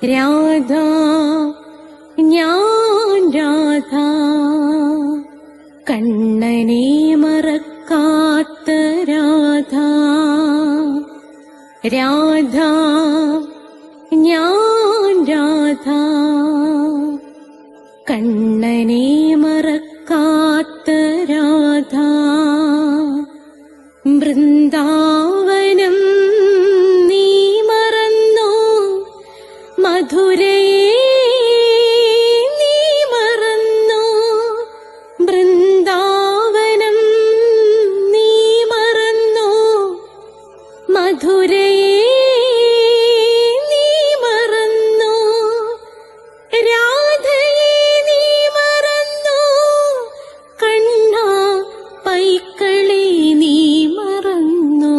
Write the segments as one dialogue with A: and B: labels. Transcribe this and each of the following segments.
A: രാധ ഞാൻ രാധ, കണ്ണനെ മറക്കാത്ത രാധ. രാധ ഞാൻ രാധ, കണ്ണനെ മറക്കാത്ത രാധ. വൃന്ദാവനം നീ മറന്നോ, മധുരയെ നീ മറന്നോ. വൃന്ദാവനം നീ മറന്നോ, മധുരയെ നീ മറന്നോ. രാധയെ നീ മറന്നോ, കണ്ണാ പൈക്കളെ നീ മറന്നോ.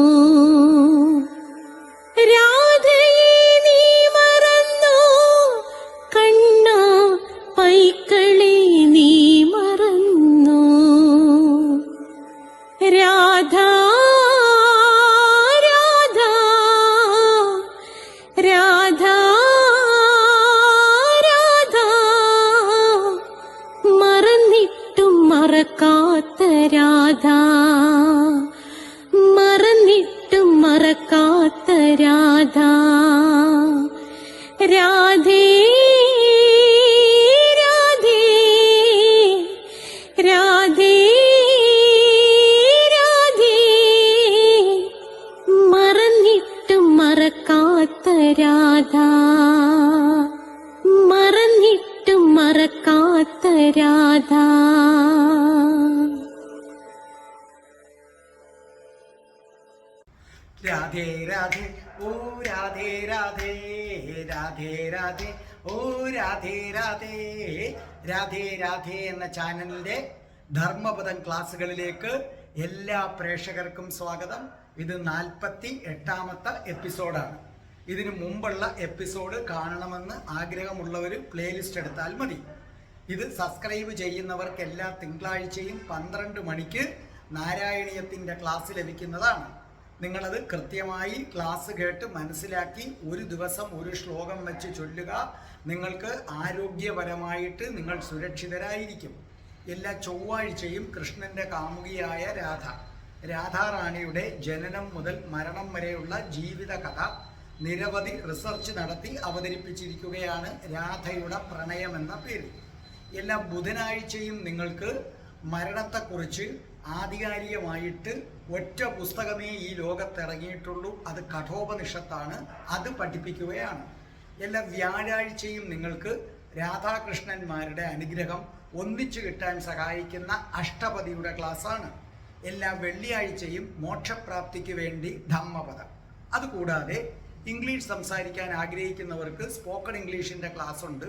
A: രാധയെ നീ മറന്നോ, കണ്ണാ പൈക്കളെ നീ മറന്നോ. രാധ രാധ രാധ രാധ, മറന്നിട്ടും മറക്കാത്ത രാധ, മറന്നിട്ടും മറക്കാത്ത രാധ. രാധേ രാധേ രാധേ രാധേ, മറന്നിട്ടും മറക്കാത്ത രാധ, മറന്നിട്ടും മറക്കാത്ത രാധ.
B: രാധേ രാധേ ഓ രാധേ രാധേ, രാധേ രാധേ ഓ രാധേ രാധേ. രാധേ രാധേ എന്ന ചാനലിന്റെ ധർമ്മപദം ക്ലാസ്സുകളിലേക്ക് എല്ലാ പ്രേക്ഷകർക്കും സ്വാഗതം. ഇത് 48ാമത്തെ എപ്പിസോഡാണ്. ഇതിനു മുമ്പുള്ള എപ്പിസോഡ് കാണണമെന്ന് ആഗ്രഹമുള്ളവർ പ്ലേലിസ്റ്റ് എടുത്താൽ മതി. ഇത് സബ്സ്ക്രൈബ് ചെയ്യുന്നവർക്ക് എല്ലാ തിങ്കളാഴ്ചയും 12 മണിക്ക് നാരായണീയത്തിൻ്റെ ക്ലാസ് ലഭിക്കുന്നതാണ്. നിങ്ങളത് കൃത്യമായി ക്ലാസ് കേട്ട് മനസ്സിലാക്കി ഒരു ദിവസം ഒരു ശ്ലോകം വെച്ച് ചൊല്ലുക. നിങ്ങൾക്ക് ആരോഗ്യപരമായിട്ട് നിങ്ങൾ സുരക്ഷിതരായിരിക്കും. എല്ലാ ചൊവ്വാഴ്ചയും കൃഷ്ണന്റെ കാമുകിയായ രാധാറാണിയുടെ ജനനം മുതൽ മരണം വരെയുള്ള ജീവിത കഥ നിരവധി റിസർച്ച് നടത്തി അവതരിപ്പിച്ചിരിക്കുകയാണ് രാധയുടെ പ്രണയം എന്ന പേരിൽ. എല്ലാ ബുധനാഴ്ചയും നിങ്ങൾക്ക് മരണത്തെക്കുറിച്ച് ആധികാരികമായിട്ട് ഒറ്റ പുസ്തകമേ ഈ ലോകത്തിറങ്ങിയിട്ടുള്ളൂ, അത് കഠോപനിഷത്താണ്. അത് പഠിപ്പിക്കുകയാണ്. എല്ലാ വ്യാഴാഴ്ചയും നിങ്ങൾക്ക് രാധാകൃഷ്ണന്മാരുടെ അനുഗ്രഹം ഒന്നിച്ചു കിട്ടാൻ സഹായിക്കുന്ന അഷ്ടപതിയുടെ ക്ലാസ്സാണ്. എല്ലാ വെള്ളിയാഴ്ചയും മോക്ഷപ്രാപ്തിക്ക് വേണ്ടി ധമ്മപദം. അതുകൂടാതെ ഇംഗ്ലീഷ് സംസാരിക്കാൻ ആഗ്രഹിക്കുന്നവർക്ക് സ്പോക്കൺ ഇംഗ്ലീഷിൻ്റെ ക്ലാസ് ഉണ്ട്.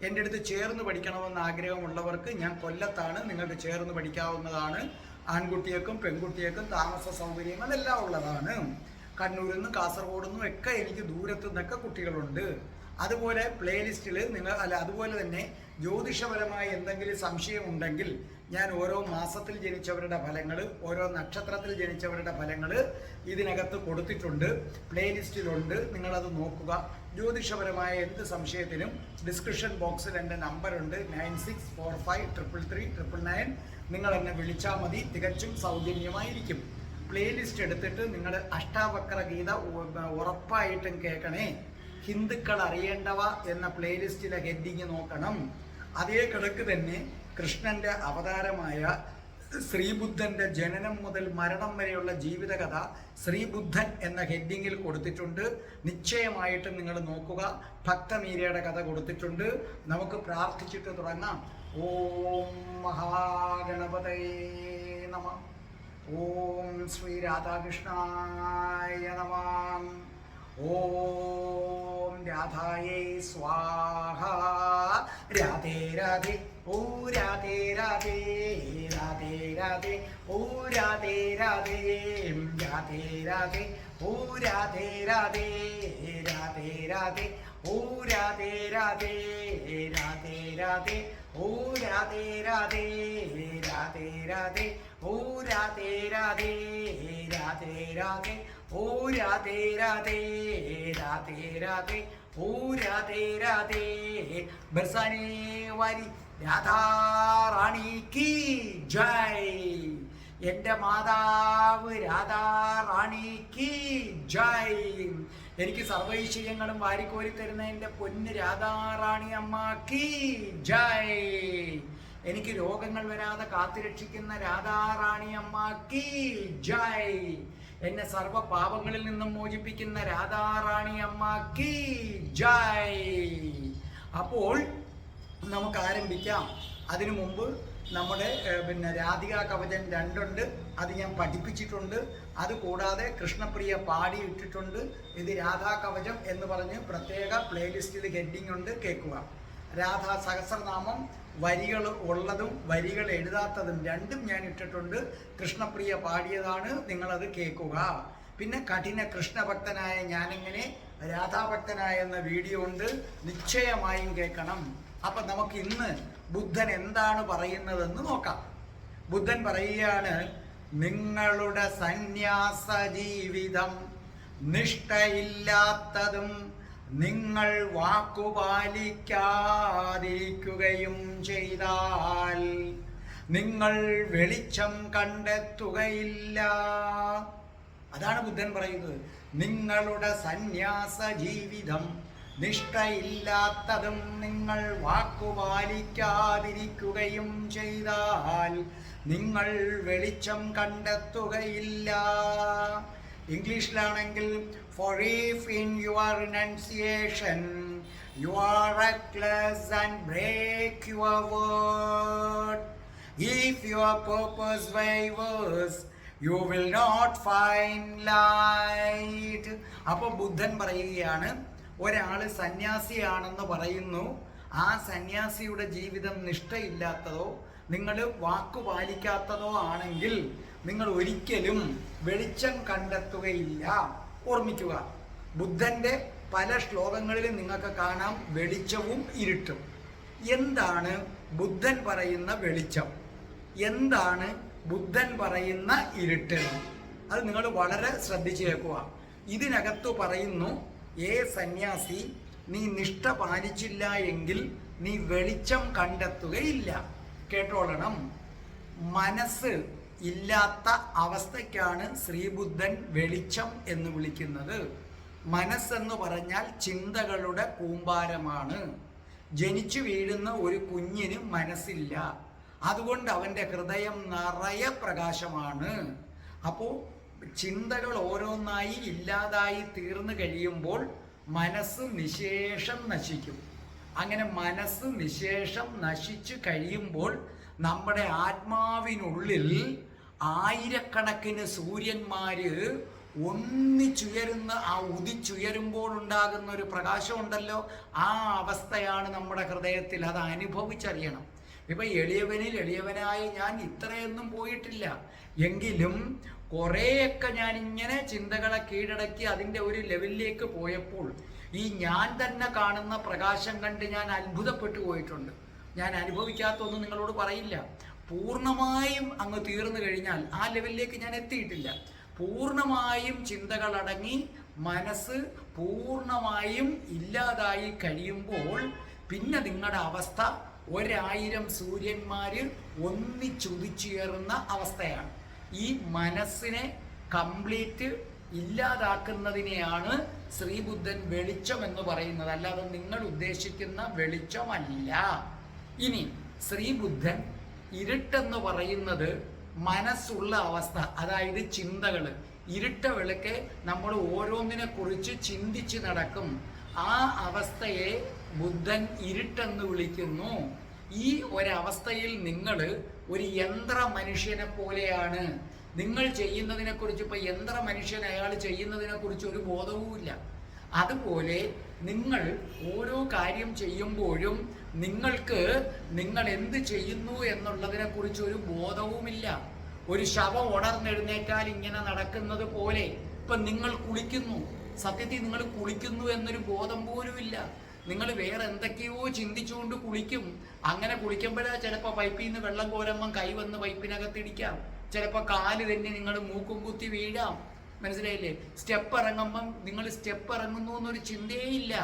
B: എൻ്റെ അടുത്ത് ചേർന്ന് പഠിക്കണമെന്ന് ആഗ്രഹമുള്ളവർക്ക് ഞാൻ കൊല്ലത്താണ്, നിങ്ങൾക്ക് ചേർന്ന് പഠിക്കാവുന്നതാണ്. ആൺകുട്ടികൾക്കും പെൺകുട്ടികൾക്കും താമസ സൗകര്യങ്ങളെല്ലാം ഉള്ളതാണ്. കണ്ണൂരിൽ നിന്നും കാസർഗോഡ് നിന്നും ഒക്കെ എനിക്ക് ദൂരത്തു നിന്നൊക്കെ കുട്ടികളുണ്ട്. അതുപോലെ പ്ലേലിസ്റ്റിൽ അതുപോലെ തന്നെ ജ്യോതിഷപരമായ എന്തെങ്കിലും സംശയമുണ്ടെങ്കിൽ ഞാൻ ഓരോ മാസത്തിൽ ജനിച്ചവരുടെ ഫലങ്ങൾ, ഓരോ നക്ഷത്രത്തിൽ ജനിച്ചവരുടെ ഫലങ്ങൾ ഇതിനകത്ത് കൊടുത്തിട്ടുണ്ട്, പ്ലേലിസ്റ്റിലുണ്ട്. നിങ്ങളത് നോക്കുക. ജ്യോതിഷപരമായ എന്ത് സംശയത്തിനും ഡിസ്ക്രിപ്ഷൻ ബോക്സിൽ എൻ്റെ നമ്പറുണ്ട് 9645333999. നിങ്ങൾ എന്നെ വിളിച്ചാൽ മതി, തികച്ചും സൗജന്യമായിരിക്കും. പ്ലേലിസ്റ്റ് എടുത്തിട്ട് നിങ്ങൾ അഷ്ടാവക്ര ഗീത ഉറപ്പായിട്ടും കേൾക്കണേ. ഹിന്ദുക്കൾ അറിയേണ്ടവ എന്ന പ്ലേലിസ്റ്റിലെ ഹെഡിങ് നോക്കണം. അതേ കിടക്ക് തന്നെ കൃഷ്ണന്റെ അവതാരമായ ശ്രീബുദ്ധന്റെ ജനനം മുതൽ മരണം വരെയുള്ള ജീവിതകഥ ശ്രീബുദ്ധൻ എന്ന ഹെഡിങ്ങിൽ കൊടുത്തിട്ടുണ്ട്. നിശ്ചയമായിട്ടും നിങ്ങൾ നോക്കുക. ഭക്തമീരയുടെ കഥ കൊടുത്തിട്ടുണ്ട്. നമുക്ക് പ്രാർത്ഥിച്ചിട്ട് തുടങ്ങാം. ഓം മഹാഗണപതയേ നമഃ. ഓം ശ്രീ രാധാകൃഷ്ണായ നമഃ. ഓം രാധായേ സ്വാഹ. രാധേ രാധേ ഓ രാധേ രാധേ, രാധേ രാധേ ഓ രാധേ രാധേ, രാധേ രാധേ ഓ രാധേ രാധേ, രാധേ രാധേ ഓ രാധേ രാധേ, രാധേ രാധേ ഓ രാധേ രാധേ, രാധേ രാധേ ഓ രാധേ രാധേ, രാധേ രാധേ ഓ രാധേ രാധേ രാധേ രാധേ ഓ രാധേ രാധേ ബർസാനെ വാരി രാധാറാണി കി ജയ്. എൻ്റെ മാതാവ് രാധാറാണിക്ക് ജയ്. എനിക്ക് സർവൈശ്വര്യങ്ങളും വാരിക്കോരി തരുന്ന എൻ്റെ പൊന്ന് രാധാറാണി അമ്മക്ക് ജയ്. എനിക്ക് രോഗങ്ങൾ വരാതെ കാത്തുരക്ഷിക്കുന്ന രാധാറാണി അമ്മക്ക് ജയ്. എന്നെ സർവ പാപങ്ങളിൽ നിന്നും മോചിപ്പിക്കുന്ന രാധാറാണി അമ്മക്ക് ജയ്. അപ്പോൾ നമുക്ക് ആരംഭിക്കാം. അതിനു മുമ്പ് നമ്മുടെ രാധിക കവചം 2 ഉണ്ട്, അത് ഞാൻ പഠിപ്പിച്ചിട്ടുണ്ട്. അതുകൂടാതെ കൃഷ്ണപ്രിയ പാടിയിട്ടിട്ടുണ്ട്. ഇത് രാധാ കവചം എന്ന് പറഞ്ഞ് പ്രത്യേക പ്ലേലിസ്റ്റിൽ ഹെഡിങ് ഉണ്ട്, കേൾക്കുക. രാധാ സഹസ്രനാമം വരികൾ ഉള്ളതും വരികൾ എഴുതാത്തതും രണ്ടും ഞാൻ ഇട്ടിട്ടുണ്ട്. കൃഷ്ണപ്രിയ പാടിയതാണ്, നിങ്ങളത് കേൾക്കുക. പിന്നെ കഠിന കൃഷ്ണഭക്തനായ ഞാനെങ്ങനെ രാധാഭക്തനായ എന്ന വീഡിയോ ഉണ്ട്, നിശ്ചയമായും കേൾക്കണം. അപ്പം നമുക്ക് ഇന്ന് ബുദ്ധൻ എന്താണ് പറയുന്നതെന്ന് നോക്കാം. ബുദ്ധൻ പറയുകയാണ്, നിങ്ങളുടെ സന്യാസ ജീവിതം നിഷ്ഠയില്ലാത്തതും നിങ്ങൾ വാക്കുപാലിക്കാതിരിക്കുകയും ചെയ്താൽ നിങ്ങൾ വെളിച്ചം കണ്ടെത്തുകയില്ല. അതാണ് ബുദ്ധൻ പറയുന്നത്. നിങ്ങളുടെ സന്യാസ ജീവിതം നിഷ്ഠയില്ലാത്തതും നിങ്ങൾ വാക്കുപാലിക്കാതിരിക്കുകയും ചെയ്താൽ നിങ്ങൾ വെളിച്ചം കണ്ടെത്തുകയില്ല. ഇംഗ്ലീഷിലാണെങ്കിൽ for if in your renunciation you are reckless and break your word, if your purpose wavers you will not find light. അപ്പോൾ ബുദ്ധൻ പറയുകയാണ്, ഒരാൾ സന്യാസിയാണെന്ന് പറയുന്നു, ആ സന്യാസിയുടെ ജീവിതം നിഷ്ഠയില്ലാത്തതോ നിങ്ങൾ വാക്കുപാലിക്കാത്തതോ ആണെങ്കിൽ നിങ്ങൾ ഒരിക്കലും വെളിച്ചം കണ്ടെത്തുകയില്ല. ഓർമ്മിക്കുക, ബുദ്ധൻ്റെ പല ശ്ലോകങ്ങളിലും നിങ്ങൾക്ക് കാണാം വെളിച്ചവും ഇരുട്ടും. എന്താണ് ബുദ്ധൻ പറയുന്ന വെളിച്ചം, എന്താണ് ബുദ്ധൻ പറയുന്ന ഇരുട്ട്, അത് നിങ്ങൾ വളരെ ശ്രദ്ധിച്ചു കേൾക്കുക. ഇതിനകത്ത് പറയുന്നു, സന്യാസി നീ നിഷ്ഠ പാലിച്ചില്ല എങ്കിൽ നീ വെളിച്ചം കണ്ടെത്തുകയില്ല. കേട്ടോളണം, മനസ്സ് ഇല്ലാത്ത അവസ്ഥയ്ക്കാണ് ശ്രീബുദ്ധൻ വെളിച്ചം എന്ന് വിളിക്കുന്നത്. മനസ്സെന്ന് പറഞ്ഞാൽ ചിന്തകളുടെ കൂമ്പാരമാണ്. ജനിച്ചു വീഴുന്ന ഒരു കുഞ്ഞിന് മനസ്സില്ല, അതുകൊണ്ട് അവൻ്റെ ഹൃദയം നിറയെ പ്രകാശമാണ്. അപ്പോൾ ചിന്തകൾ ഓരോന്നായി ഇല്ലാതായി തീർന്നു കഴിയുമ്പോൾ മനസ്സ് നിശേഷം നശിക്കും. അങ്ങനെ മനസ്സ് നിശേഷം നശിച്ചു കഴിയുമ്പോൾ നമ്മുടെ ആത്മാവിനുള്ളിൽ ആയിരക്കണക്കിന് സൂര്യന്മാര് ഒന്നിച്ചുയരുന്ന ആ ഉദിച്ചുയരുമ്പോൾ ഉണ്ടാകുന്ന ഒരു പ്രകാശമുണ്ടല്ലോ, ആ അവസ്ഥയാണ് നമ്മുടെ ഹൃദയത്തിൽ. അത് അനുഭവിച്ചറിയണം. ഇപ്പം എളിയവനായ ഞാൻ ഇത്രയൊന്നും പോയിട്ടില്ല, എങ്കിലും കുറേയൊക്കെ ഞാനിങ്ങനെ ചിന്തകളെ കീഴടക്കി അതിൻ്റെ ഒരു ലെവലിലേക്ക് പോയപ്പോൾ ഈ ഞാൻ തന്നെ കാണുന്ന പ്രകാശം കണ്ട് ഞാൻ അത്ഭുതപ്പെട്ടു പോയിട്ടുണ്ട്. ഞാൻ അനുഭവിക്കാത്തൊന്നും നിങ്ങളോട് പറയില്ല. പൂർണ്ണമായും അങ്ങ് തീർന്നു കഴിഞ്ഞാൽ ആ ലെവലിലേക്ക് ഞാൻ എത്തിയിട്ടില്ല. പൂർണ്ണമായും ചിന്തകളടങ്ങി മനസ്സ് പൂർണ്ണമായും ഇല്ലാതായി കഴിയുമ്പോൾ പിന്നെ നിങ്ങളുടെ അവസ്ഥ 1000 സൂര്യന്മാര് ഒന്നിച്ചുദിച്ചുയർന്ന അവസ്ഥയാണ്. ഈ മനസ്സിനെ കംപ്ലീറ്റ് ഇല്ലാതാക്കുന്നതിനെയാണ് ശ്രീബുദ്ധൻ വെളിച്ചം എന്ന് പറയുന്നത്, അല്ലാതെ നിങ്ങൾ ഉദ്ദേശിക്കുന്ന വെളിച്ചമല്ല. ഇനി ശ്രീബുദ്ധൻ ഇരുട്ടെന്ന് പറയുന്നത് മനസ്സുള്ള അവസ്ഥ, അതായത് ചിന്തകൾ. ഇരുട്ട വെളുക്കെ നമ്മൾ ഓരോന്നിനെ കുറിച്ച് ചിന്തിച്ച് നടക്കും. ആ അവസ്ഥയെ ബുദ്ധൻ ഇരുട്ടെന്ന് വിളിക്കുന്നു. ഈ ഒരവസ്ഥയിൽ നിങ്ങൾ ഒരു യന്ത്ര മനുഷ്യനെ പോലെയാണ്. നിങ്ങൾ ചെയ്യുന്നതിനെ കുറിച്ച്, ഇപ്പൊ യന്ത്ര മനുഷ്യൻ അയാൾ ചെയ്യുന്നതിനെ കുറിച്ച് ഒരു ബോധവുമില്ല. അതുപോലെ നിങ്ങൾ ഓരോ കാര്യം ചെയ്യുമ്പോഴും നിങ്ങൾക്ക് നിങ്ങൾ എന്ത് ചെയ്യുന്നു എന്നുള്ളതിനെ കുറിച്ച് ഒരു ബോധവുമില്ല. ഒരു ശവം ഉണർന്നെഴുന്നേറ്റാൽ ഇങ്ങനെ നടക്കുന്നത് പോലെ ഇപ്പൊ നിങ്ങൾ കുളിക്കുന്നു, സത്യത്തിൽ നിങ്ങൾ കുളിക്കുന്നു എന്നൊരു ബോധം പോലുമില്ല. നിങ്ങൾ വേറെ എന്തൊക്കെയോ ചിന്തിച്ചുകൊണ്ട് കുളിക്കും. അങ്ങനെ കുളിക്കുമ്പോഴേ ചിലപ്പോൾ പൈപ്പിൽ നിന്ന് വെള്ളം കോരുമ്പം കൈ വന്ന് പൈപ്പിനകത്തിടിക്കാം, ചിലപ്പോൾ കാല് തന്നെ നിങ്ങൾ മൂക്കും കുത്തി വീഴാം. മനസ്സിലായില്ലേ? സ്റ്റെപ്പ് ഇറങ്ങുമ്പം നിങ്ങൾ സ്റ്റെപ്പ് ഇറങ്ങുന്നു എന്നൊരു ചിന്തയേ ഇല്ല.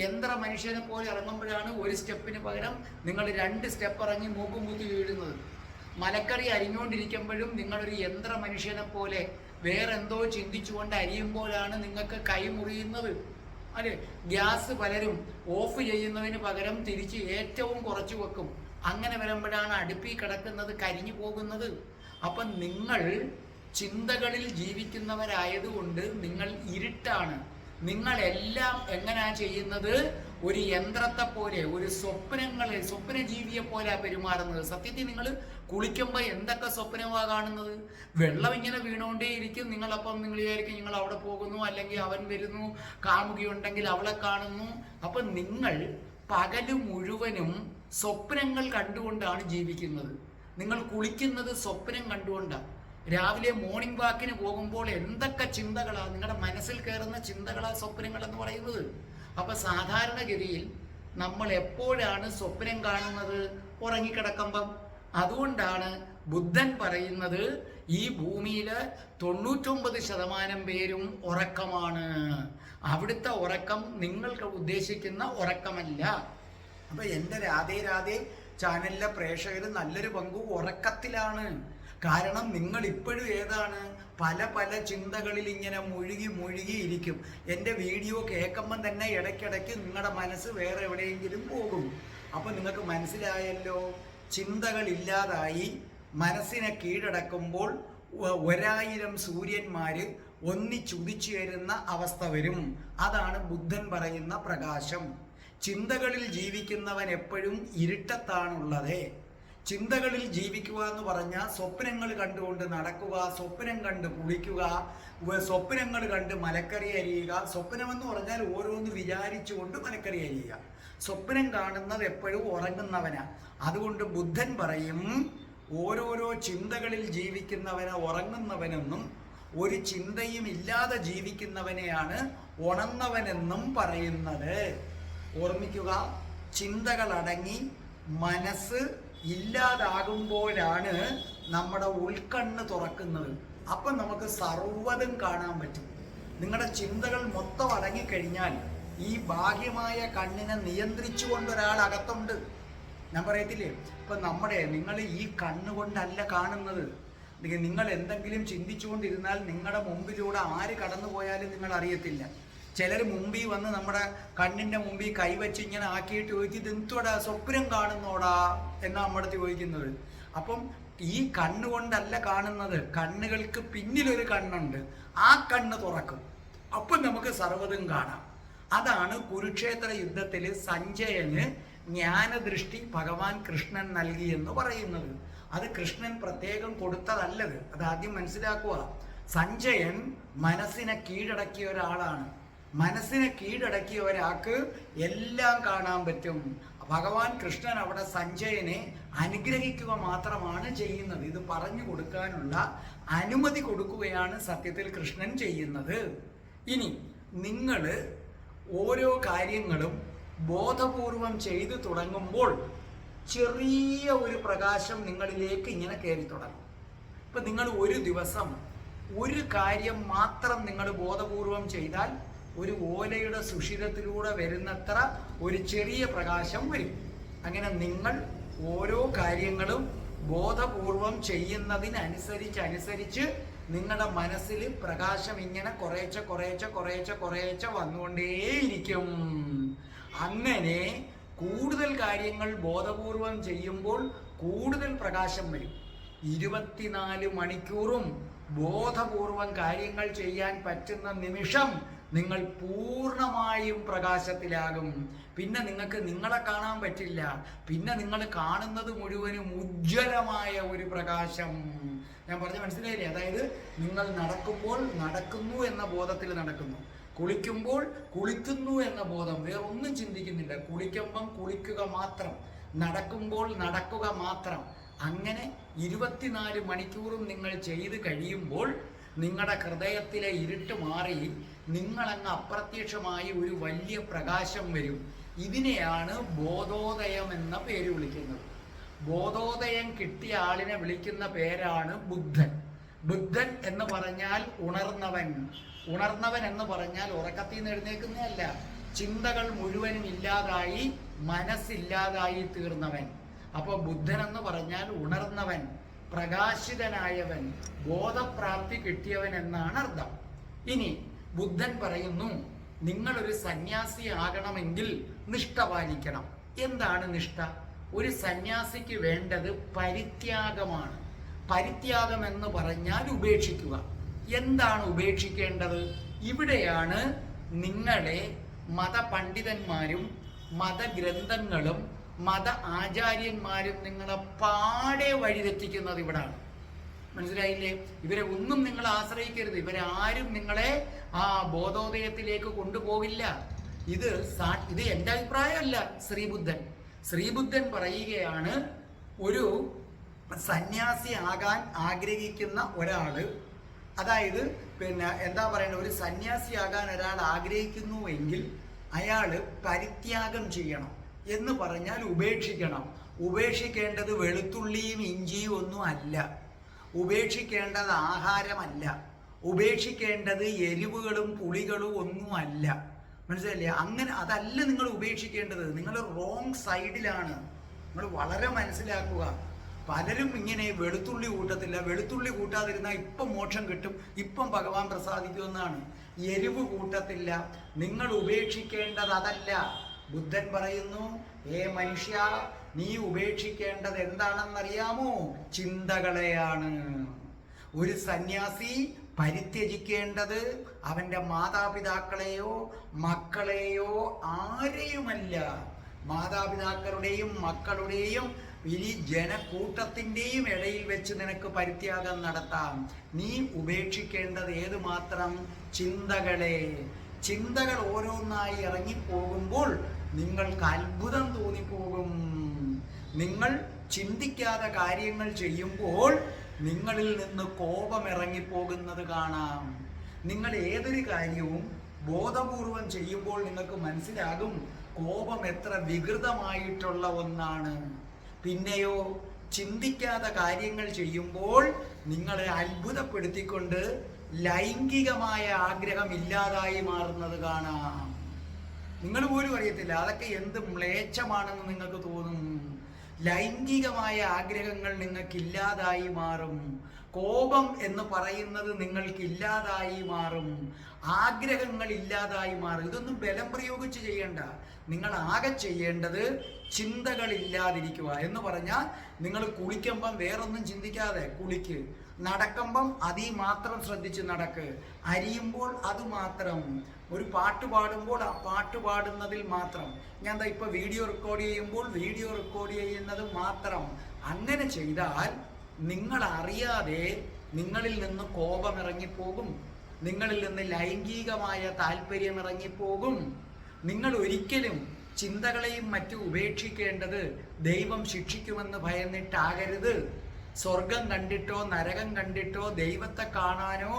B: യന്ത്ര മനുഷ്യനെ പോലെ ഇറങ്ങുമ്പോഴാണ് ഒരു സ്റ്റെപ്പിന് പകരം നിങ്ങൾ 2 സ്റ്റെപ്പ് ഇറങ്ങി മൂക്കും കുത്തി വീഴുന്നത്. മലക്കറി അരിഞ്ഞുകൊണ്ടിരിക്കുമ്പോഴും നിങ്ങളൊരു യന്ത്ര മനുഷ്യനെ പോലെ വേറെന്തോ ചിന്തിച്ചുകൊണ്ട് അരിയുമ്പോഴാണ് നിങ്ങൾക്ക് കൈ മുറിയുന്നത്. അല്ലേ? ഗ്യാസ് പലരും ഓഫ് ചെയ്യുന്നതിന് പകരം തിരിച്ച് ഏറ്റവും കുറച്ച് വെക്കും. അങ്ങനെ വരുമ്പോഴാണ് അടുപ്പിൽ കിടക്കുന്നത് കരിഞ്ഞു പോകുന്നത്. അപ്പം നിങ്ങൾ ചിന്തകളിൽ ജീവിക്കുന്നവരായതുകൊണ്ട് നിങ്ങൾ ഇരുട്ടാണ്. നിങ്ങളെല്ലാം എങ്ങനെയാ ചെയ്യുന്നത്? ഒരു യന്ത്രത്തെ പോലെ, ഒരു സ്വപ്നജീവിയെ പോലെ പെരുമാറുന്നത്. സത്യത്തിൽ നിങ്ങൾ കുളിക്കുമ്പോൾ എന്തൊക്കെ സ്വപ്നമാണ് കാണുന്നത്? വെള്ളം ഇങ്ങനെ വീണുകൊണ്ടേയിരിക്കും. നിങ്ങളപ്പം നിങ്ങൾ വിചാരിക്കും നിങ്ങൾ അവിടെ പോകുന്നു, അല്ലെങ്കിൽ അവൻ വരുന്നു, കാമുകിയുണ്ടെങ്കിൽ അവളെ കാണുന്നു. അപ്പം നിങ്ങൾ പകല് മുഴുവനും സ്വപ്നങ്ങൾ കണ്ടുകൊണ്ടാണ് ജീവിക്കുന്നത്. നിങ്ങൾ കുളിക്കുന്നത് സ്വപ്നം കണ്ടുകൊണ്ടാണ്. രാവിലെ മോർണിംഗ് വാക്കിന് പോകുമ്പോൾ എന്തൊക്കെ ചിന്തകളാണ് നിങ്ങളുടെ മനസ്സിൽ കയറുന്ന ചിന്തകളാണ് സ്വപ്നങ്ങൾ എന്ന് പറയുന്നത്. അപ്പൊ സാധാരണഗതിയിൽ നമ്മൾ എപ്പോഴാണ് സ്വപ്നം കാണുന്നത്? ഉറങ്ങിക്കിടക്കുമ്പം. അതുകൊണ്ടാണ് ബുദ്ധൻ പറയുന്നത് ഈ ഭൂമിയില് 99% പേരും ഉറക്കമാണ്. അവിടുത്തെ ഉറക്കം നിങ്ങൾക്ക് ഉദ്ദേശിക്കുന്ന ഉറക്കമല്ല. അപ്പൊ എൻ്റെ രാധേ രാധേ ചാനലിലെ പ്രേക്ഷകർ നല്ലൊരു പങ്ക് ഉറക്കത്തിലാണ്. കാരണം നിങ്ങൾ ഇപ്പോഴും ഏതാണ്? പല പല ചിന്തകളിൽ ഇങ്ങനെ മുഴുകിയിരിക്കും. എൻ്റെ വീഡിയോ കേൾക്കുമ്പം തന്നെ ഇടയ്ക്കിടയ്ക്ക് നിങ്ങളുടെ മനസ്സ് വേറെ എവിടെയെങ്കിലും പോകും. അപ്പം നിങ്ങൾക്ക് മനസ്സിലായല്ലോ, ചിന്തകളില്ലാതായി മനസ്സിനെ കീഴടക്കുമ്പോൾ 1000 സൂര്യന്മാര് ഒന്നിച്ചുദിച്ചുയരുന്ന അവസ്ഥ വരും. അതാണ് ബുദ്ധൻ പറയുന്ന പ്രകാശം. ചിന്തകളിൽ ജീവിക്കുന്നവൻ എപ്പോഴും ഇരുട്ടത്താണുള്ളത്. ചിന്തകളിൽ ജീവിക്കുക എന്ന് പറഞ്ഞാൽ സ്വപ്നങ്ങൾ കണ്ടുകൊണ്ട് നടക്കുക, സ്വപ്നം കണ്ട് കുളിക്കുക, സ്വപ്നങ്ങൾ കണ്ട് മലക്കറി അരിയുക. സ്വപ്നമെന്ന് പറഞ്ഞാൽ ഓരോന്ന് വിചാരിച്ചുകൊണ്ട് മലക്കറി അരിയുക. സ്വപ്നം കാണുന്നത് എപ്പോഴും ഉറങ്ങുന്നവനാ. അതുകൊണ്ട് ബുദ്ധൻ പറയും ഓരോരോ ചിന്തകളിൽ ജീവിക്കുന്നവനെ ഉറങ്ങുന്നവനെന്നും ഒരു ചിന്തയും ഇല്ലാതെ ജീവിക്കുന്നവനെയാണ് ഉണർന്നവനെന്നും പറയുന്നത്. ഓർമ്മിക്കുക, ചിന്തകളടങ്ങി മനസ്സ് ഇല്ലാതാകുമ്പോഴാണ് നമ്മുടെ ഉൾക്കണ്ണ് തുറക്കുന്നത്. അപ്പം നമുക്ക് സർവ്വതും കാണാൻ പറ്റും. നിങ്ങളുടെ ചിന്തകൾ മൊത്തം അടങ്ങിക്കഴിഞ്ഞാൽ ഈ ബാഹ്യമായ കണ്ണിനെ നിയന്ത്രിച്ചുകൊണ്ട് ഒരാൾ അകത്തുണ്ട്. ഞാൻ പറയത്തില്ലേ, ഇപ്പം നിങ്ങൾ ഈ കണ്ണുകൊണ്ടല്ല കാണുന്നത്. നിങ്ങൾ എന്തെങ്കിലും ചിന്തിച്ചുകൊണ്ടിരുന്നാൽ നിങ്ങളുടെ മുമ്പിലൂടെ ആര് കടന്നു പോയാലും നിങ്ങൾ അറിയത്തില്ല. ചിലർ മുമ്പിൽ വന്ന് നമ്മുടെ കണ്ണിൻ്റെ മുമ്പിൽ കൈവച്ച് ഇങ്ങനെ ആക്കിയിട്ട് ചോദിക്കും, ഇതെന്തോടാ സ്വപ്നം കാണുന്നോടാ എന്നാ നമ്മുടെ ചോദിക്കുന്നത്. അപ്പം ഈ കണ്ണുകൊണ്ടല്ല കാണുന്നത്, കണ്ണുകൾക്ക് പിന്നിലൊരു കണ്ണുണ്ട്. ആ കണ്ണ് തുറക്കും, അപ്പം നമുക്ക് സർവ്വതും കാണാം. അതാണ് കുരുക്ഷേത്ര യുദ്ധത്തിൽ സഞ്ജയന് ജ്ഞാനദൃഷ്ടി ഭഗവാൻ കൃഷ്ണൻ നൽകി എന്ന് പറയുന്നത്. അത് കൃഷ്ണൻ പ്രത്യേകം കൊടുത്തതല്ലത്. അത് ആദ്യം മനസ്സിലാക്കുക. സഞ്ജയൻ മനസ്സിനെ കീഴടക്കിയ ഒരാളാണ്. മനസ്സിനെ കീഴടക്കിയ ഒരാൾക്ക് എല്ലാം കാണാൻ പറ്റും. ഭഗവാൻ കൃഷ്ണൻ അവിടെ സഞ്ജയനെ അനുഗ്രഹിക്കുക മാത്രമാണ് ചെയ്യുന്നത്. ഇത് പറഞ്ഞു കൊടുക്കാനുള്ള അനുമതി കൊടുക്കുകയാണ് സത്യത്തിൽ കൃഷ്ണൻ ചെയ്യുന്നത്. ഇനി നിങ്ങൾ ഓരോ കാര്യങ്ങളും ബോധപൂർവം ചെയ്തു തുടങ്ങുമ്പോൾ ചെറിയ ഒരു പ്രകാശം നിങ്ങളിലേക്ക് ഇങ്ങനെ കയറി തുടങ്ങും. ഇപ്പം നിങ്ങൾ ഒരു ദിവസം ഒരു കാര്യം മാത്രം നിങ്ങൾ ബോധപൂർവം ചെയ്താൽ ഒരു ഓലയുടെ സുഷിരത്തിലൂടെ വരുന്നത്ര ഒരു ചെറിയ പ്രകാശം വരും. അങ്ങനെ നിങ്ങൾ ഓരോ കാര്യങ്ങളും ബോധപൂർവം ചെയ്യുന്നതിനനുസരിച്ച് നിങ്ങളുടെ മനസ്സിൽ പ്രകാശം ഇങ്ങനെ കുറേശ്ശെ വന്നുകൊണ്ടേയിരിക്കും. അങ്ങനെ കൂടുതൽ കാര്യങ്ങൾ ബോധപൂർവം ചെയ്യുമ്പോൾ കൂടുതൽ പ്രകാശം വരും. 24 മണിക്കൂറും ബോധപൂർവം കാര്യങ്ങൾ ചെയ്യാൻ പറ്റുന്ന നിമിഷം നിങ്ങൾ പൂർണ്ണമായും പ്രകാശത്തിലാകും. പിന്നെ നിങ്ങൾക്ക് നിങ്ങളെ കാണാൻ പറ്റില്ല. പിന്നെ നിങ്ങൾ കാണുന്നത് മുഴുവനും ഉജ്ജ്വലമായ ഒരു പ്രകാശം. ഞാൻ പറഞ്ഞ മനസ്സിലായില്ലേ? അതായത് നിങ്ങൾ നടക്കുമ്പോൾ നടക്കുന്നു എന്ന ബോധത്തിൽ നടക്കുന്നു, കുളിക്കുമ്പോൾ കുളിക്കുന്നു എന്ന ബോധം, വേറെ ഒന്നും ചിന്തിക്കുന്നില്ല. കുളിക്കുമ്പം കുളിക്കുക മാത്രം, നടക്കുമ്പോൾ നടക്കുക മാത്രം. അങ്ങനെ 24 മണിക്കൂറും നിങ്ങൾ ചെയ്ത് കഴിയുമ്പോൾ നിങ്ങളുടെ ഹൃദയത്തിലെ ഇരുട്ട് മാറി നിങ്ങളങ്ങ് അപ്രത്യക്ഷമായി ഒരു വലിയ പ്രകാശം വരും. ഇതിനെയാണ് ബോധോദയം എന്ന പേര് വിളിക്കുന്നത്. ബോധോദയം കിട്ടിയ ആളിനെ വിളിക്കുന്ന പേരാണ് ബുദ്ധൻ. ബുദ്ധൻ എന്ന് പറഞ്ഞാൽ ഉണർന്നവൻ. ഉണർന്നവൻ എന്ന് പറഞ്ഞാൽ ഉറക്കത്തിൽ നിന്ന് എഴുന്നേക്കുന്നതല്ല, ചിന്തകൾ മുഴുവനും ഇല്ലാതായി മനസ്സില്ലാതായി തീർന്നവൻ. അപ്പോൾ ബുദ്ധൻ എന്ന് പറഞ്ഞാൽ ഉണർന്നവൻ, പ്രകാശിതനായവൻ, ബോധപ്രാപ്തി കിട്ടിയവൻ എന്നാണ് അർത്ഥം. ഇനി ബുദ്ധൻ പറയുന്നു, നിങ്ങളൊരു സന്യാസി ആകണമെങ്കിൽ നിഷ്ഠ പാലിക്കണം. എന്താണ് നിഷ്ഠ? ഒരു സന്യാസിക്ക് വേണ്ടത് പരിത്യാഗമാണ്. പരിത്യാഗം എന്ന് പറഞ്ഞാൽ ഉപേക്ഷിക്കുക. എന്താണ് ഉപേക്ഷിക്കേണ്ടത്? ഇവിടെയാണ് നിങ്ങളെ മതപണ്ഡിതന്മാരും മതഗ്രന്ഥങ്ങളും മത ആചാര്യന്മാരും നിങ്ങളെ പാടെ വഴിതെറ്റിക്കുന്നത് ഇവിടാണ്. മനസ്സിലായില്ലേ? ഇവരെ ഒന്നും നിങ്ങൾ ആശ്രയിക്കരുത്. ഇവരാരും നിങ്ങളെ ആ ബോധോദയത്തിലേക്ക് കൊണ്ടുപോകില്ല. ഇത് എൻ്റെ അഭിപ്രായമല്ല. ശ്രീബുദ്ധൻ പറയുകയാണ്, ഒരു സന്യാസി ആകാൻ ആഗ്രഹിക്കുന്ന ഒരാള്, അതായത് എന്താ പറയുന്നത്, ഒരു സന്യാസി ആകാൻ ഒരാൾ ആഗ്രഹിക്കുന്നുവെങ്കിൽ അയാള് പരിത്യാഗം ചെയ്യണം. എന്ന് പറഞ്ഞാൽ ഉപേക്ഷിക്കണം. ഉപേക്ഷിക്കേണ്ടത് വെളുത്തുള്ളിയും ഇഞ്ചിയും ഒന്നും അല്ല. ഉപേക്ഷിക്കേണ്ടത് ആഹാരമല്ല. ഉപേക്ഷിക്കേണ്ടത് എരിവുകളും പുളികളും ഒന്നും അല്ല. മനസ്സിലായില്ലേ? അങ്ങനെ അതല്ല നിങ്ങൾ ഉപേക്ഷിക്കേണ്ടത്. നിങ്ങൾ റോങ് സൈഡിലാണ്. നിങ്ങൾ വളരെ മനസ്സിലാക്കുക. പലരും ഇങ്ങനെ വെളുത്തുള്ളി കൂട്ടത്തില്ല. വെളുത്തുള്ളി കൂട്ടാതിരുന്നാൽ ഇപ്പം മോക്ഷം കിട്ടും, ഇപ്പം ഭഗവാൻ പ്രസാദിക്കുമെന്നാണ്. എരിവ് കൂട്ടത്തില്ല. നിങ്ങൾ ഉപേക്ഷിക്കേണ്ടത് അതല്ല. ബുദ്ധൻ പറയുന്നു, മനുഷ്യ, നീ ഉപേക്ഷിക്കേണ്ടത് എന്താണെന്നറിയാമോ? ചിന്തകളെയാണ്. ഒരു സന്യാസി പരിത്യജിക്കേണ്ടത് അവൻ്റെ മാതാപിതാക്കളെയോ മക്കളെയോ ആരെയുമല്ല. മാതാപിതാക്കളുടെയും മക്കളുടെയും ഈ ജനക്കൂട്ടത്തിൻ്റെയും ഇടയിൽ വെച്ച് നിനക്ക് പരിത്യാഗം നടത്താം. നീ ഉപേക്ഷിക്കേണ്ടത് ഏത് മാത്രം? ചിന്തകളെ. ചിന്തകൾ ഓരോന്നായി ഇറങ്ങിപ്പോകുമ്പോൾ നിങ്ങൾക്ക് അത്ഭുതം തോന്നിപ്പോകും. നിങ്ങൾ ചിന്തിക്കാതെ കാര്യങ്ങൾ ചെയ്യുമ്പോൾ നിങ്ങളിൽ നിന്ന് കോപം ഇറങ്ങിപ്പോകുന്നത് കാണാം. നിങ്ങൾ ഏതൊരു കാര്യവും ബോധപൂർവം ചെയ്യുമ്പോൾ നിങ്ങൾക്ക് മനസ്സിലാകും കോപം എത്ര വികൃതമായിട്ടുള്ള ഒന്നാണ്. പിന്നെയോ ചിന്തിക്കാതെ കാര്യങ്ങൾ ചെയ്യുമ്പോൾ നിങ്ങളെ അത്ഭുതപ്പെടുത്തിക്കൊണ്ട് ലൈംഗികമായ ആഗ്രഹം ഇല്ലാതായി മാറുന്നത് കാണാം. നിങ്ങൾ പോലും അറിയത്തില്ല അതൊക്കെ എന്ത് മ്ലേച്ഛമാണെന്ന് നിങ്ങൾക്ക് തോന്നും. ലൈംഗികമായ ആഗ്രഹങ്ങൾ നിങ്ങൾക്കില്ലാതായി മാറും. കോപം എന്ന് പറയുന്നത് നിങ്ങൾക്കില്ലാതായി മാറും. ആഗ്രഹങ്ങൾ ഇല്ലാതായി മാറും. ഇതൊന്നും ബലം പ്രയോഗിച്ച് ചെയ്യണ്ട. നിങ്ങൾ ആകെ ചെയ്യേണ്ടത് ചിന്തകൾ ഇല്ലാതിരിക്കുക എന്ന് പറഞ്ഞാൽ, നിങ്ങൾ കുളിക്കുമ്പം വേറൊന്നും ചിന്തിക്കാതെ കുളിക്ക്, നടക്കുമ്പം അതിൽ മാത്രം ശ്രദ്ധിച്ച് നടക്ക്, അരിയുമ്പോൾ അത് മാത്രം, ഒരു പാട്ട് പാടുമ്പോൾ ആ പാട്ട് പാടുന്നതിൽ മാത്രം. ഞാൻ ദാ ഇപ്പൊ വീഡിയോ റെക്കോർഡ് ചെയ്യുമ്പോൾ വീഡിയോ റെക്കോർഡ് ചെയ്യുന്നത് മാത്രം. അങ്ങനെ ചെയ്താൽ നിങ്ങൾ അറിയാതെ നിങ്ങളിൽ നിന്ന് കോപം ഇറങ്ങിപ്പോകും, നിങ്ങളിൽ നിന്ന് ലൈംഗികമായ താല്പര്യം ഇറങ്ങിപ്പോകും. നിങ്ങൾ ഒരിക്കലും ചിന്തകളെയും മറ്റും ഉപേക്ഷിക്കേണ്ടത് ദൈവം ശിക്ഷിക്കുമെന്ന് ഭയന്നിട്ടാകരുത്. സ്വർഗം കണ്ടിട്ടോ നരകം കണ്ടിട്ടോ ദൈവത്തെ കാണാനോ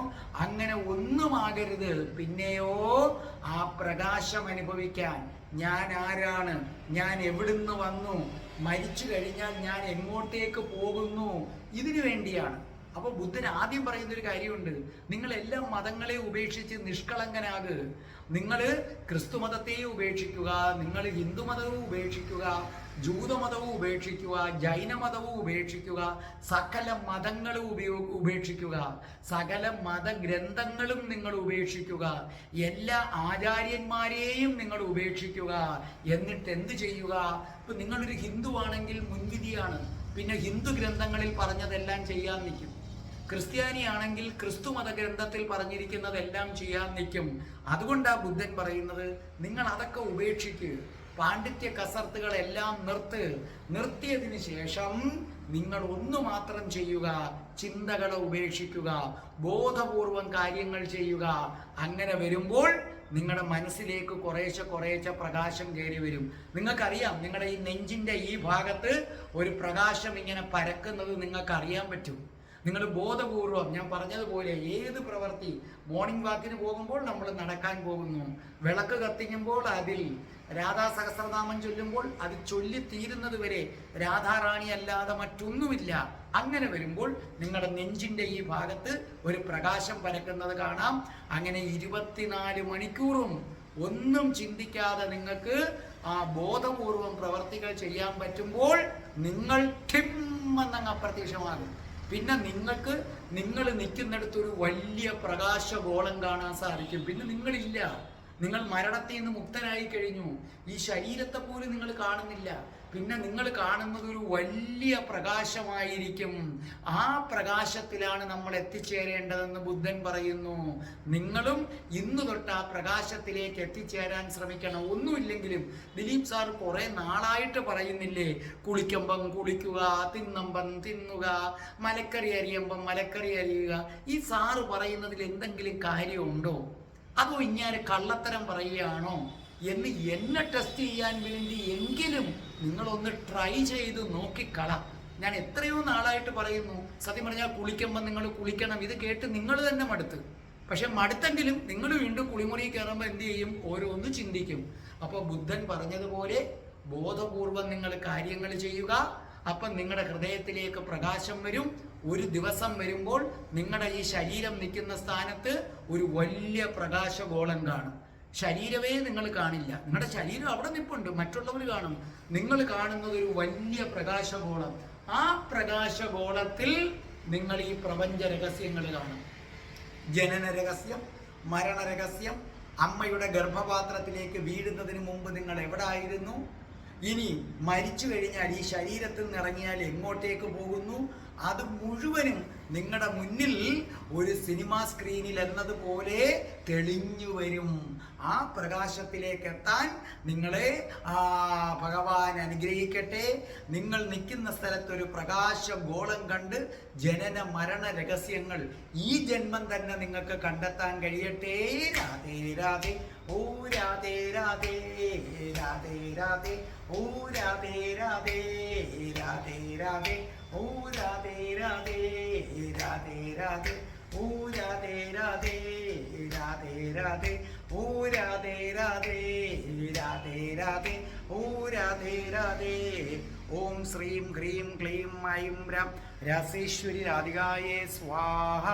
B: അങ്ങനെ ഒന്നുമാകരുത്. പിന്നെയോ ആ പ്രകാശം അനുഭവിക്കാൻ, ഞാൻ ആരാണ്, ഞാൻ എവിടുന്ന് വന്നു, മരിച്ചു കഴിഞ്ഞാൽ ഞാൻ എങ്ങോട്ടേക്ക് പോകുന്നു, ഇതിനു വേണ്ടിയാണ്. അപ്പോൾ ബുദ്ധൻ ആദ്യം പറയുന്നൊരു കാര്യമുണ്ട്, നിങ്ങൾ എല്ലാ മതങ്ങളെ ഉപേക്ഷിച്ച് നിഷ്കളങ്കനാകുക. നിങ്ങൾ ക്രിസ്തു മതത്തെയും ഉപേക്ഷിക്കുക, നിങ്ങൾ ഹിന്ദു മതവും ഉപേക്ഷിക്കുക, ജൂതമതവും ഉപേക്ഷിക്കുക, ജൈനമതവും ഉപേക്ഷിക്കുക, സകല മതങ്ങളും ഉപേക്ഷിക്കുക, സകല മതഗ്രന്ഥങ്ങളും നിങ്ങൾ ഉപേക്ഷിക്കുക, എല്ലാ ആചാര്യന്മാരെയും നിങ്ങൾ ഉപേക്ഷിക്കുക. എന്നിട്ട് എന്ത് ചെയ്യുക? ഇപ്പം നിങ്ങളൊരു ഹിന്ദു ആണെങ്കിൽ മുൻവിധിയാണ്, പിന്നെ ഹിന്ദു ഗ്രന്ഥങ്ങളിൽ പറഞ്ഞതെല്ലാം ചെയ്യാൻ നിൽക്കും. ക്രിസ്ത്യാനിയാണെങ്കിൽ ക്രിസ്തു മതഗ്രന്ഥത്തിൽ പറഞ്ഞിരിക്കുന്നതെല്ലാം ചെയ്യാൻ നിൽക്കും. അതുകൊണ്ടാണ് ബുദ്ധൻ പറയുന്നത്, നിങ്ങൾ അതൊക്കെ ഉപേക്ഷിക്കുക, പാണ്ഡിത്യ കസർത്തുകളെല്ലാം നിർത്തിയതിനു ശേഷം നിങ്ങൾ ഒന്നു മാത്രം ചെയ്യുക, ചിന്തകളെ ഉപേക്ഷിക്കുക, ബോധപൂർവം കാര്യങ്ങൾ ചെയ്യുക. അങ്ങനെ വരുമ്പോൾ നിങ്ങളുടെ മനസ്സിലേക്ക് കുറേശ്ശെ പ്രകാശം കയറി വരും. നിങ്ങൾക്കറിയാം, നിങ്ങളുടെ ഈ നെഞ്ചിൻ്റെ ഈ ഭാഗത്ത് ഒരു പ്രകാശം ഇങ്ങനെ പരക്കുന്നത് നിങ്ങൾക്ക് അറിയാൻ പറ്റും. നിങ്ങൾ ബോധപൂർവം ഞാൻ പറഞ്ഞതുപോലെ ഏത് പ്രവൃത്തി, മോർണിംഗ് വാക്കിന് പോകുമ്പോൾ നമ്മൾ നടക്കാൻ പോകുന്നു, വിളക്ക് കത്തിക്കുമ്പോൾ അതിൽ രാധാ സഹസ്രനാമം ചൊല്ലുമ്പോൾ അത് ചൊല്ലി തീരുന്നത് വരെ രാധാറാണി അല്ലാതെ മറ്റൊന്നുമില്ല. അങ്ങനെ വരുമ്പോൾ നിങ്ങളുടെ നെഞ്ചിൻ്റെ ഈ ഭാഗത്ത് ഒരു പ്രകാശം പരക്കുന്നത് കാണാം. അങ്ങനെ 24 മണിക്കൂറും ഒന്നും ചിന്തിക്കാതെ നിങ്ങൾക്ക് ആ ബോധപൂർവം പ്രവർത്തികൾ ചെയ്യാൻ പറ്റുമ്പോൾ നിങ്ങൾ ഠിമ്മെന്നങ്ങ് അപ്രത്യക്ഷമാകും. പിന്നെ നിങ്ങൾ നിൽക്കുന്നിടത്തൊരു വലിയ പ്രകാശഗോളം കാണാൻ സാധിക്കും. പിന്നെ നിങ്ങളില്ല, നിങ്ങൾ മരണത്തിൽ നിന്ന് മുക്തനായി കഴിഞ്ഞു. ഈ ശരീരത്തെ പോലും നിങ്ങൾ കാണുന്നില്ല. പിന്നെ നിങ്ങൾ കാണുന്നത് ഒരു വലിയ പ്രകാശമായിരിക്കും. ആ പ്രകാശത്തിലാണ് നമ്മൾ എത്തിച്ചേരേണ്ടതെന്ന് ബുദ്ധൻ പറയുന്നു. നിങ്ങളും ഇന്ന് തൊട്ട് ആ പ്രകാശത്തിലേക്ക് എത്തിച്ചേരാൻ ശ്രമിക്കണം. ഒന്നുമില്ലെങ്കിലും ദിലീപ് സാർ കുറെ നാളായിട്ട് പറയുന്നില്ലേ, കുളിക്കുമ്പം കുളിക്കുക, തിന്നുമ്പം തിന്നുക, മലക്കറി അരിയുമ്പം മലക്കറി അരിയുക. ഈ സാറ് പറയുന്നതിൽ എന്തെങ്കിലും കാര്യമുണ്ടോ? അതോ ഇങ്ങനെ കള്ളത്തരം പറയുകയാണോ എന്ന് എന്നെ ടെസ്റ്റ് ചെയ്യാൻ വേണ്ടി എങ്കിലും നിങ്ങളൊന്ന് ട്രൈ ചെയ്ത് നോക്കിക്കള. ഞാൻ എത്രയോ നാളായിട്ട് പറയുന്നു, സത്യം പറഞ്ഞാൽ കുളിക്കുമ്പോൾ നിങ്ങൾ കുളിക്കണം. ഇത് കേട്ട് നിങ്ങൾ തന്നെ മടുത്ത്. പക്ഷെ മടുത്തെങ്കിലും നിങ്ങൾ വീണ്ടും കുളിമുറി കയറുമ്പോൾ എന്ത് ചെയ്യും? ഓരോന്ന് ചിന്തിക്കും. അപ്പോൾ ബുദ്ധൻ പറഞ്ഞതുപോലെ ബോധപൂർവം നിങ്ങൾ കാര്യങ്ങൾ ചെയ്യുക. അപ്പം നിങ്ങളുടെ ഹൃദയത്തിലേക്ക് പ്രകാശം വരും. ഒരു ദിവസം വരുമ്പോൾ നിങ്ങളുടെ ഈ ശരീരം നിൽക്കുന്ന സ്ഥാനത്ത് ഒരു വലിയ പ്രകാശഗോളം കാണും. ശരീരമേ നിങ്ങൾ കാണില്ല, നിങ്ങളുടെ ശരീരം അവിടെ നിൽപ്പുണ്ട്, മറ്റുള്ളവർ കാണും. നിങ്ങൾ കാണുന്നത് ഒരു വലിയ പ്രകാശഗോളം. ആ പ്രകാശഗോളത്തിൽ നിങ്ങൾ ഈ പ്രപഞ്ച രഹസ്യങ്ങൾ കാണും. ജനന രഹസ്യം, മരണ രഹസ്യം, അമ്മയുടെ ഗർഭപാത്രത്തിലേക്ക് വീഴുന്നതിന് മുമ്പ് നിങ്ങൾ എവിടെ ആയിരുന്നു, ഇനി മരിച്ചു കഴിഞ്ഞാൽ ഈ ശരീരത്തിൽ നിന്ന് ഇറങ്ങിയാൽ എങ്ങോട്ടേക്ക് പോകുന്നു, അത് മുഴുവനും നിങ്ങളുടെ മുന്നിൽ ഒരു സിനിമാ സ്ക്രീനിൽ എന്നതുപോലെ തെളിഞ്ഞു വരും. ആ പ്രകാശത്തിലേക്ക് എത്താൻ നിങ്ങളെ ഭഗവാൻ അനുഗ്രഹിക്കട്ടെ. നിങ്ങൾ നിൽക്കുന്ന സ്ഥലത്തൊരു പ്രകാശ ഗോളം കണ്ട് ജനന മരണ രഹസ്യങ്ങൾ ഈ ജന്മം തന്നെ നിങ്ങൾക്ക് കണ്ടെത്താൻ കഴിയട്ടെ. രാധേ രാധേ, ഓ രാധേ രാധേ, രാധേ രാധേ, ഓ രാധേ രാധേ, രാധേ രാധേ, ഓ രാധേ രാധേ, രാധേ രാധേ, ഓ രാധേ രാധേ, രാധേ രാധേ, ഓ രാധേ രാധേ, രാധേ രാധേ, ഓ രാധേ രാധേ. ഓം ശ്രീം ഹ്രീം ക്ലീം ഐം രം രാസേശ്വരി രാധികായേ സ്വാഹ.